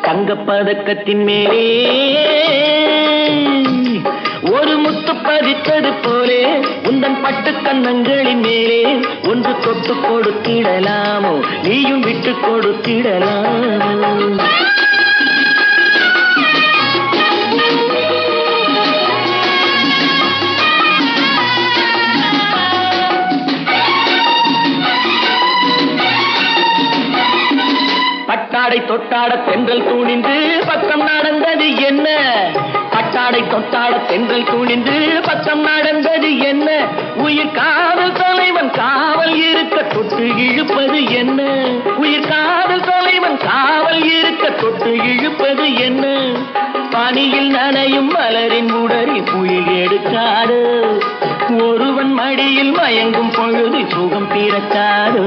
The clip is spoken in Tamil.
தங்கப்பதக்கத்தின் மேலே ஒரு முத்து பதித்தது போலே உந்தன் பட்டு கன்னங்களின் மேலே ஒன்று தொட்டு கொடுத்திடலாமோ நீயும் விட்டு கொடுத்திடலாமோ. பட்டாடை தொட்டாட தென்றல் தூணிந்து பக்கம் நடந்தது என்ன? பட்டாடை தொட்டாட தென்றல் தூணிந்து பக்கம் நடந்தது என்ன? உயிர் காதல் தலைவன் காவல் இருக்க தொட்டு இழுப்பது என்ன? உயிர் காதல் தலைவன் காவல் இருக்க தொட்டு இழுப்பது என்ன? பனியில் நனையும் மலரின் உடலில் புயல் எடுக்காது, ஒருவன் மடியில் மயங்கும் பொழுது சுகம் பிறக்காது.